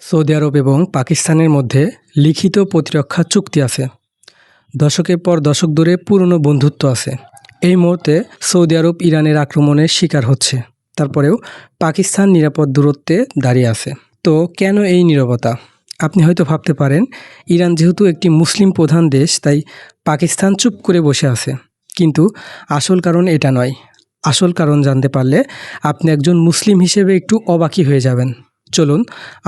Saudi আরব এবং পাকিস্তানের মধ্যে লিখিত প্রতিরক্ষা চুক্তি আছে। দশকের পর দশক ধরে পুরনো বন্ধুত্ব আছে। এই মুহূর্তে সৌদি আরব ইরানের আক্রমণের শিকার হচ্ছে। তারপরেও পাকিস্তান নিরাপদ দূরত্বে দাঁড়িয়ে আছে। তো কেন এই নীরবতা? আপনি হয়তো ভাবতে পারেন, ইরান যেহেতু একটি মুসলিম প্রধান দেশ, তাই পাকিস্তান চুপ করে বসে আছে। কিন্তু আসল কারণ এটা নয়। আসল কারণ জানতে পারলে আপনি একজন মুসলিম হিসেবে একটু অবাকই হয়ে যাবেন। চলুন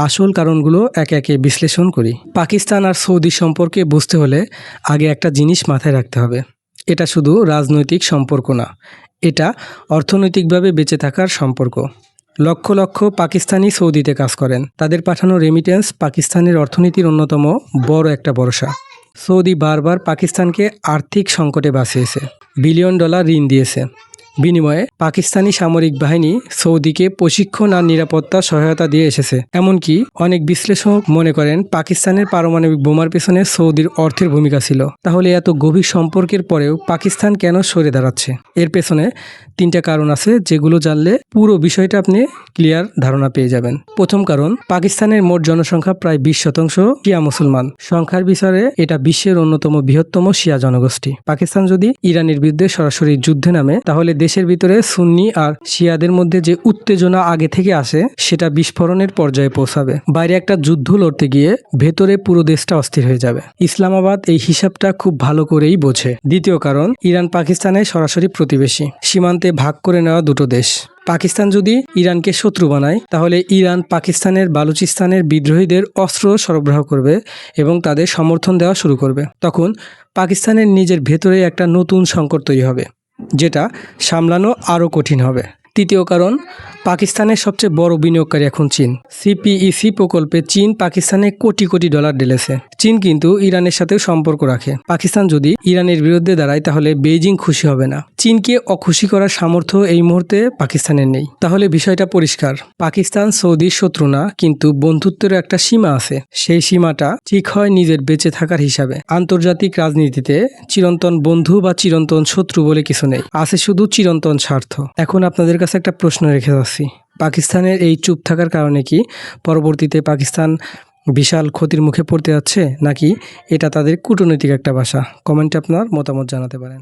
আসল কারণগুলো একে একে বিশ্লেষণ করি। পাকিস্তান আর সৌদি সম্পর্কে বুঝতে হলে আগে একটা জিনিস মাথায় রাখতে হবে। এটা শুধু রাজনৈতিক সম্পর্ক না, এটা অর্থনৈতিকভাবে বেঁচে থাকার সম্পর্ক। লক্ষ লক্ষ পাকিস্তানি সৌদিতে কাজ করেন। তাদের পাঠানো রেমিটেন্স পাকিস্তানের অর্থনীতির অন্যতম বড় একটা ভরসা। সৌদি বারবার পাকিস্তানকে আর্থিক সংকটে বাঁচিয়েছে, বিলিয়ন ডলার ঋণ দিয়েছে। বিনিময়ে পাকিস্তানি সামরিক বাহিনী সৌদিকে প্রশিক্ষণ আর নিরাপত্তা সহায়তা দিয়ে এসেছে। এমনকি অনেক বিশ্লেষক মনে করেন পাকিস্তানের পারমাণবিক বোমার পেছনে সৌদির অর্থের ভূমিকা ছিল। তাহলে এত গভীর সম্পর্কের পরেও পাকিস্তান কেন সরে দাঁড়াচ্ছে? এর পেছনে তিনটা কারণ আছে, যেগুলো জানলে পুরো বিষয়টা আপনি ক্লিয়ার ধারণা পেয়ে যাবেন। প্রথম কারণ, পাকিস্তানের মোট জনসংখ্যা প্রায় 20% শিয়া মুসলমান। সংখ্যার বিচারে এটা বিশ্বের অন্যতম বৃহত্তম শিয়া জনগোষ্ঠী। পাকিস্তান যদি ইরানের বিরুদ্ধে সরাসরি যুদ্ধে নামে, তাহলে দেশের ভিতরে সুন্নি আর শিয়াদের মধ্যে যে উত্তেজনা আগে থেকে আসে, সেটা বিস্ফোরণের পর্যায়ে পৌঁছাবে। বাইরে একটা যুদ্ধ লড়তে গিয়ে ভেতরে পুরো দেশটা অস্থির হয়ে যাবে। ইসলামাবাদ এই হিসাবটা খুব ভালো করেই বোঝে। দ্বিতীয় কারণ, ইরান পাকিস্তানের সরাসরি প্রতিবেশী। সীমান্তে ভাগ করে নেওয়া দুটো দেশ। পাকিস্তান যদি ইরানকে শত্রু বানায়, তাহলে ইরান পাকিস্তানের বালুচিস্তানের বিদ্রোহীদের অস্ত্র সরবরাহ করবে এবং তাদের সমর্থন দেওয়া শুরু করবে। তখন পাকিস্তানের নিজের ভেতরে একটা নতুন সংকট তৈরি হবে, যেটা সামলানো আরও কঠিন হবে। তৃতীয় কারণ, পাকিস্তানের সবচেয়ে বড় বিনিয়োগকারী এখন চীন। সিপিইসি প্রকল্পে চীন পাকিস্তানে কোটি কোটি ডলার ঢেলেছে। চীন কিন্তু ইরানের সাথেও সম্পর্ক রাখে। পাকিস্তান যদি ইরানের বিরুদ্ধে দাঁড়ায়, তাহলে বেইজিং খুশি হবে না। চীনকে অখুশি করার সামর্থ্য এই মুহূর্তে পাকিস্তানের নেই। তাহলে বিষয়টা পরিষ্কার, পাকিস্তান সৌদির শত্রু না, কিন্তু বন্ধুত্বের একটা সীমা আছে। সেই সীমাটা ঠিক হয় নিজের বেঁচে থাকার হিসাবে। আন্তর্জাতিক রাজনীতিতে চিরন্তন বন্ধু বা চিরন্তন শত্রু বলে কিছু নেই, আছে শুধু চিরন্তন স্বার্থ। এখন আপনাদের কাছে একটা প্রশ্ন রেখে যাচ্ছি, পাকিস্তানের এই চুপ থাকার কারণে কি পরবর্তীতে পাকিস্তান বিশাল ক্ষতির মুখে পড়তে যাচ্ছে, নাকি এটা তাদের কূটনৈতিক একটা ভাষা? কমেন্টে আপনার মতামত জানাতে পারেন।